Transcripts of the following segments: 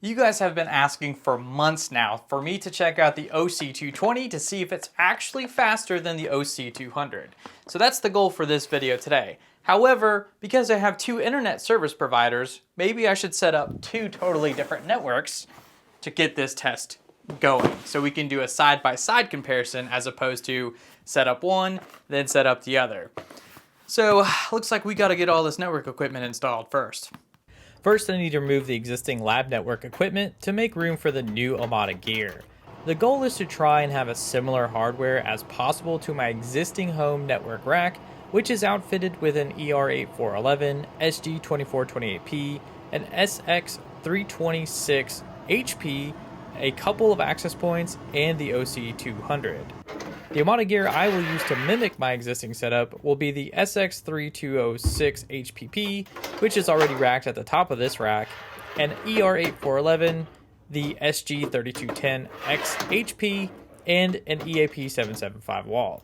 You guys have been asking for months now for me to check out the OC220 to see if it's actually faster than the OC200. So that's the goal for this video today. However, because I have two internet service providers, maybe I should set up two totally different networks to get this test going. So we can do a side-by-side comparison as opposed to set up one, then set up the other. So looks like we gotta get all this network equipment installed first. First, I need to remove the existing lab network equipment to make room for the new Omada gear. The goal is to try and have a similar hardware as possible to my existing home network rack, which is outfitted with an ER8411, SG2428P, an SX326HP, a couple of access points, and the OC200. The Omada gear I will use to mimic my existing setup will be the SX3206 HPP, which is already racked at the top of this rack, and ER8411, the SG3210X HP, and an EAP775 wall.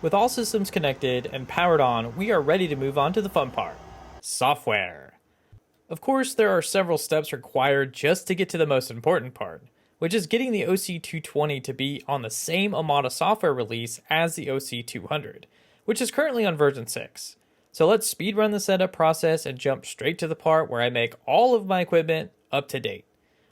With all systems connected and powered on, we are ready to move on to the fun part: software. Of course, there are several steps required just to get to the most important part, which is getting the OC220 to be on the same Omada software release as the OC200, which is currently on version 6. So let's speedrun the setup process and jump straight to the part where I make all of my equipment up to date.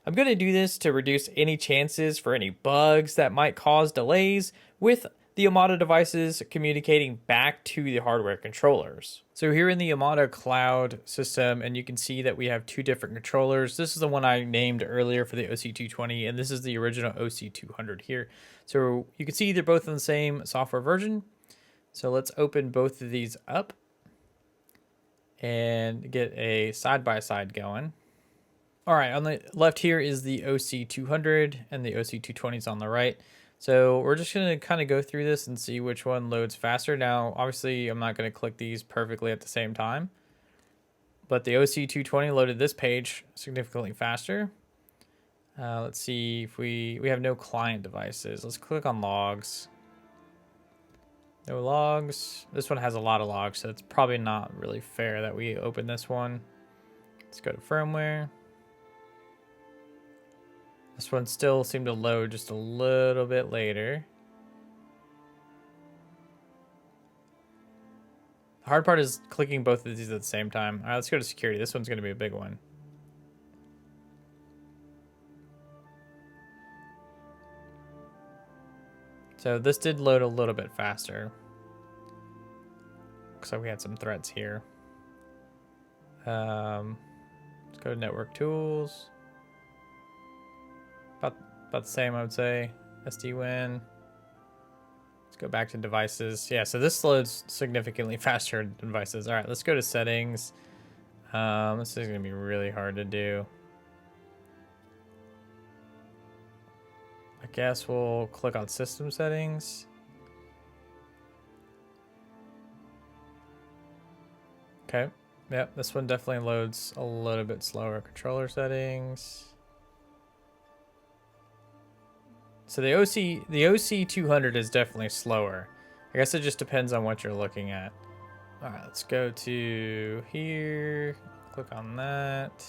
I'm going to do this to reduce any chances for any bugs that might cause delays with the Omada devices communicating back to the hardware controllers. So here in the Omada cloud system, and you can see that we have two different controllers. This is the one I named earlier for the OC220, and this is the original OC200 here. So you can see they're both in the same software version. So let's open both of these up and get a side-by-side going. All right, on the left here is the OC200 and the OC220 is on the right. So we're just going to kind of go through this and see which one loads faster. Now, obviously, I'm not going to click these perfectly at the same time, but the OC220 loaded this page significantly faster. Let's see if we have no client devices. Let's click on logs. No logs. This one has a lot of logs, so it's probably not really fair that we open this one. Let's go to firmware. This one still seemed to load just a little bit later. The hard part is clicking both of these at the same time. All right, let's go to security. This one's going to be a big one. So this did load a little bit faster. Looks like we had some threats here. Let's go to network tools. About the same, I would say. SD-WAN. Let's go back to devices. Yeah, so this loads significantly faster than devices. All right, let's go to settings. This is going to be really hard to do. I guess we'll click on system settings. Okay. Yep, this one definitely loads a little bit slower. Controller settings. So the OC200 is definitely slower. I guess it just depends on what you're looking at. All right, let's go to here. Click on that.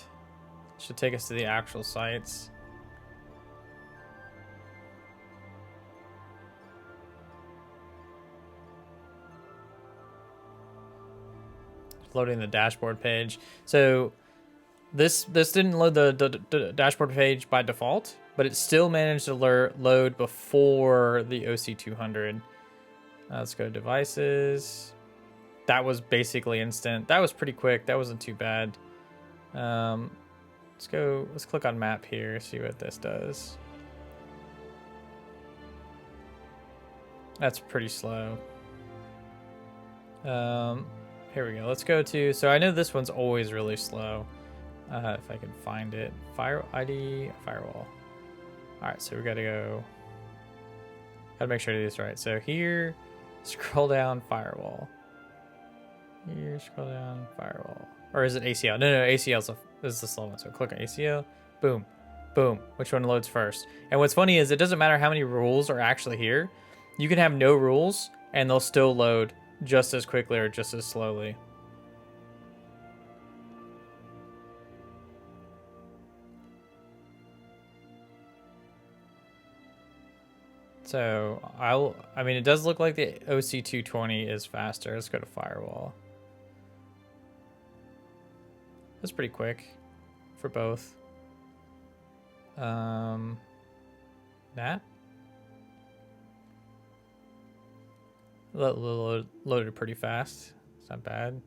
Should take us to the actual sites. Loading the dashboard page. So this didn't load the dashboard page by default, but it still managed to load before the OC200. Let's go to devices. That was basically instant. That was pretty quick. That wasn't too bad. Let's click on map here, see what this does. That's pretty slow. Here we go. Let's go to, so I know this one's always really slow. If I can find it. Fire ID, firewall. All right, so we gotta make sure to do this right. So here, scroll down, firewall. Here, scroll down, firewall. Or is it ACL? No, ACL is the slow one. So click on ACL, boom, boom. Which one loads first? And what's funny is it doesn't matter how many rules are actually here. You can have no rules and they'll still load just as quickly or just as slowly. So I mean, it does look like the OC220 is faster. Let's go to firewall. That's pretty quick for both. That loaded pretty fast. It's not bad.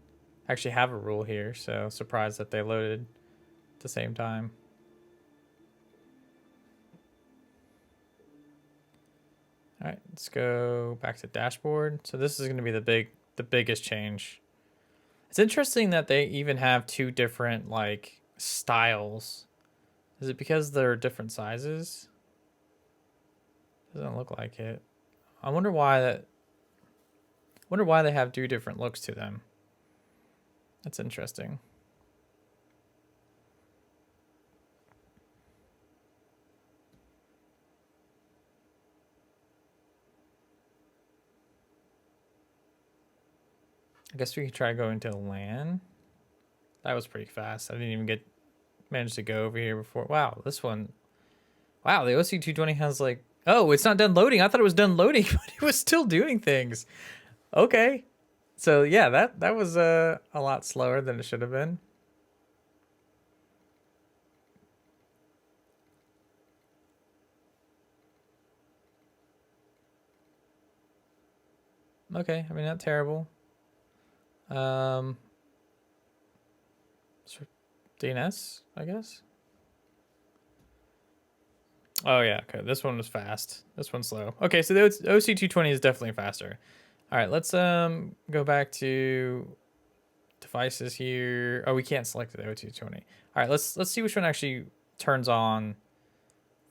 I actually have a rule here, so surprised that they loaded at the same time. All right, let's go back to dashboard. So this is going to be the biggest change. It's interesting that they even have two different like styles. Is it because they're different sizes? Doesn't look like it. I wonder why that. Wonder why they have two different looks to them. That's interesting. I guess we could try going to LAN. That was pretty fast. I didn't even manage to go over here before. Wow, this one. Wow, the OC220 has like. Oh, it's not done loading. I thought it was done loading, but it was still doing things. Okay. So yeah, that was a lot slower than it should have been. Okay, I mean not terrible. DNS, I guess. Oh yeah, okay. This one was fast. This one's slow. Okay, so the OC220 is definitely faster. All right, let's go back to devices here. Oh, we can't select the OC220. All right, let's see which one actually turns on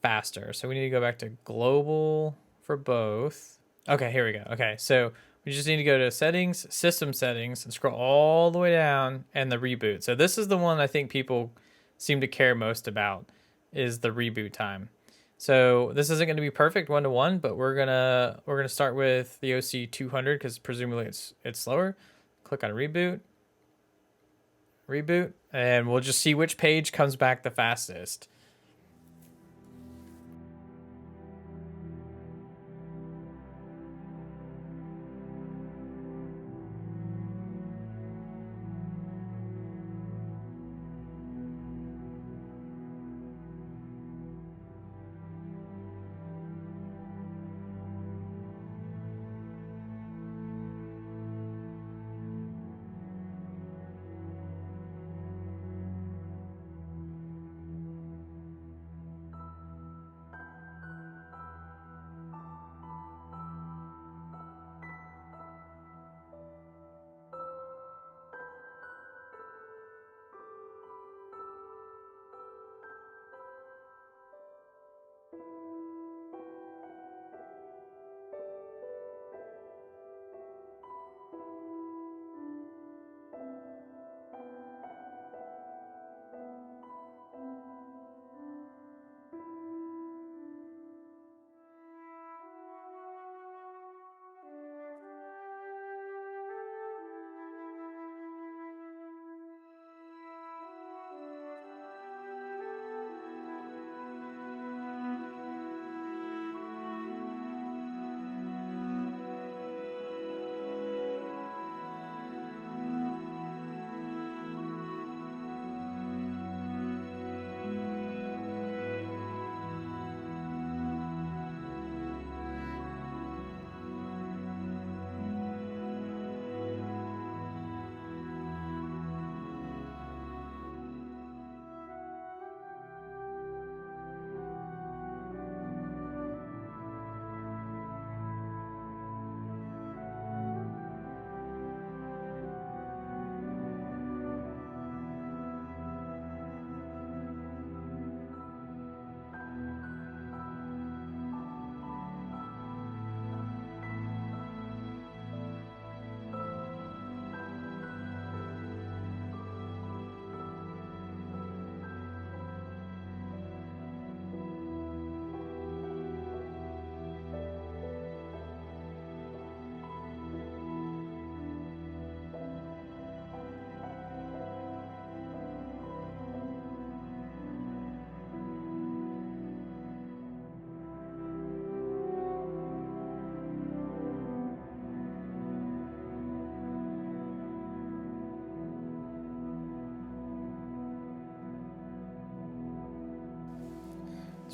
faster. So we need to go back to global for both. Okay, here we go. Okay, so we just need to go to settings, system settings, and scroll all the way down and the reboot. So this is the one I think people seem to care most about is the reboot time. So this isn't going to be perfect one-to-one, but we're gonna start with the OC200 because presumably it's slower. Click on reboot, and we'll just see which page comes back the fastest.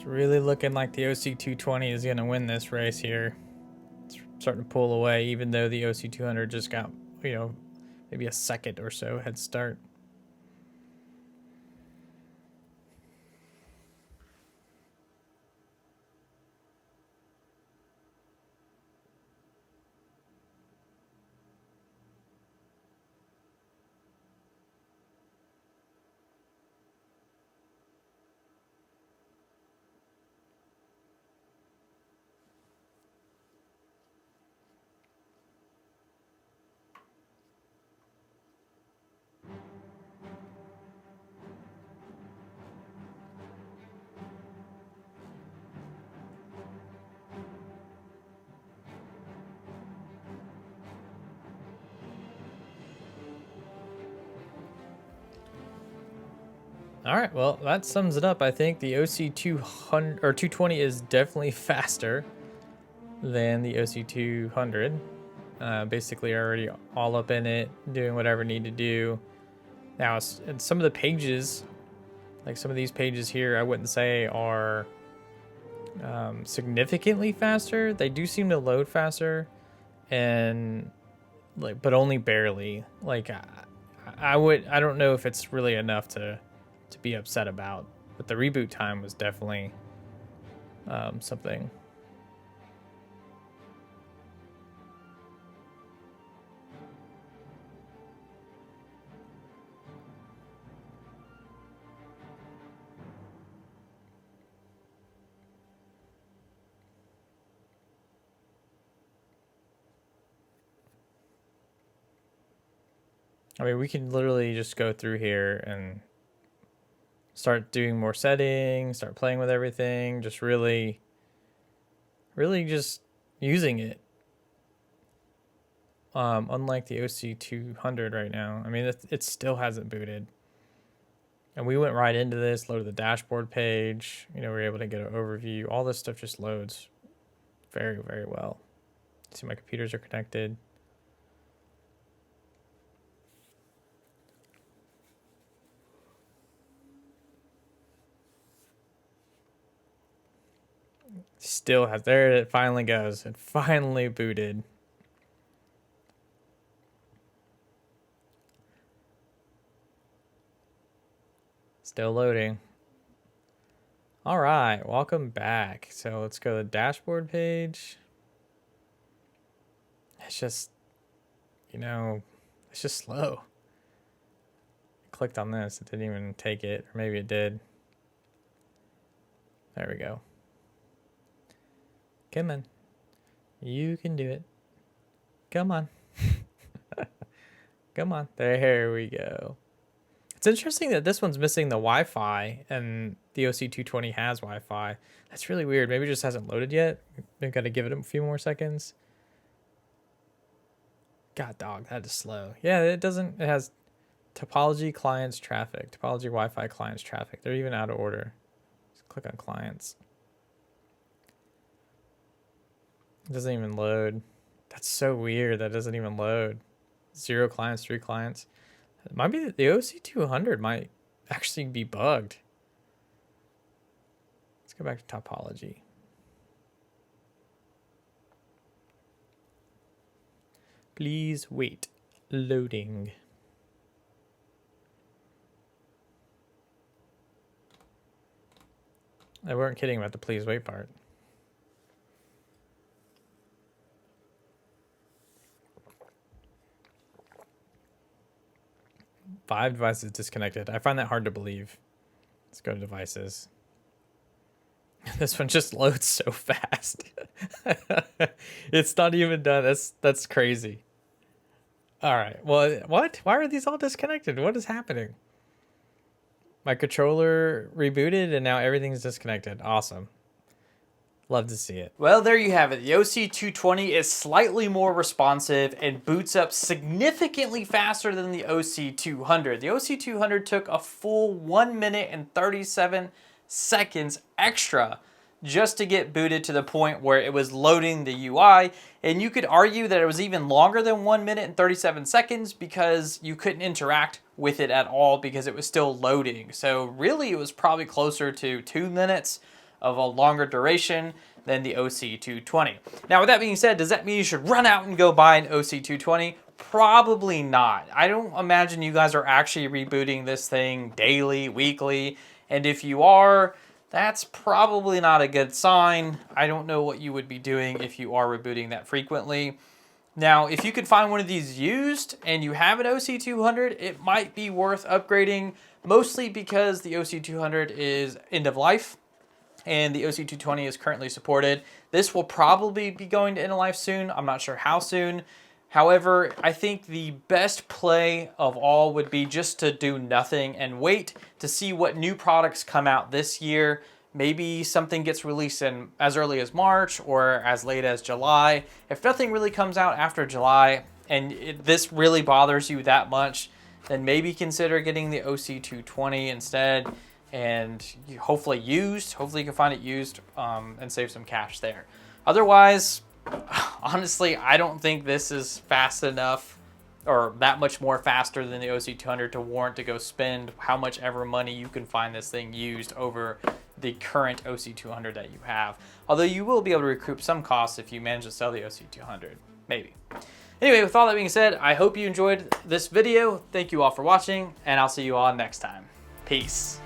It's really looking like the OC220 is going to win this race here. It's starting to pull away, even though the OC200 just got, you know, maybe a second or so head start. All right, well, that sums it up. I think the OC200 or 220 is definitely faster than the OC200. Basically, already all up in it, doing whatever I need to do. Now, and some of the pages, like some of these pages here, I wouldn't say are significantly faster. They do seem to load faster, and like, but only barely. Like, I don't know if it's really enough to be upset about, but the reboot time was definitely something. I mean, we can literally just go through here and start doing more settings, start playing with everything, just really just using it. Unlike the OC200 right now. I mean, it still hasn't booted. And we went right into this, loaded the dashboard page. You know, we were able to get an overview. All this stuff just loads very, very well. See, my computers are connected. Still has, there it finally goes. It finally booted. Still loading. All right, welcome back. So let's go to the dashboard page. It's just, you know, it's just slow. I clicked on this, it didn't even take it, or maybe it did. There we go. Come on. You can do it. Come on. Come on. There we go. It's interesting that this one's missing the Wi-Fi and the OC220 has Wi-Fi. That's really weird. Maybe it just hasn't loaded yet. We've got to give it a few more seconds. God dog, that is slow. Yeah, it doesn't. It has topology clients traffic. Topology Wi-Fi clients traffic. They're even out of order. Just click on clients. It doesn't even load. That's so weird. That doesn't even load. 0 clients, 3 clients. It might be the OC200 might actually be bugged. Let's go back to topology. Please wait. Loading. I weren't kidding about the please wait part. Five devices disconnected. I find that hard to believe. Let's go to devices. This one just loads so fast. It's not even done. That's crazy. All right. Well, what? Why are these all disconnected? What is happening? My controller rebooted and now everything's disconnected. Awesome. Love to see it. Well, there you have it. The OC220 is slightly more responsive and boots up significantly faster than the OC200. The OC200 took a full 1 minute and 37 seconds extra just to get booted to the point where it was loading the UI. And you could argue that it was even longer than 1 minute and 37 seconds because you couldn't interact with it at all because it was still loading. So really it was probably closer to 2 minutes of a longer duration than the OC220. Now, with that being said, does that mean you should run out and go buy an OC220? Probably not. I don't imagine you guys are actually rebooting this thing daily, weekly, and if you are, that's probably not a good sign. I don't know what you would be doing if you are rebooting that frequently. Now, if you could find one of these used and you have an OC200, it might be worth upgrading, mostly because the OC200 is end of life and the OC220 is currently supported. This will probably be going to end of life soon. I'm not sure how soon. However, I think the best play of all would be just to do nothing and wait to see what new products come out this year. Maybe something gets released in as early as March or as late as July. If nothing really comes out after July and this really bothers you that much, then maybe consider getting the OC220 instead, and hopefully used. Hopefully you can find it used and save some cash there. Otherwise, honestly, I don't think this is fast enough or that much more faster than the OC200 to warrant to go spend how much ever money you can find this thing used over the current OC200 that you have. Although you will be able to recoup some costs if you manage to sell the OC200, maybe. Anyway, with all that being said, I hope you enjoyed this video. Thank you all for watching, and I'll see you all next time. Peace.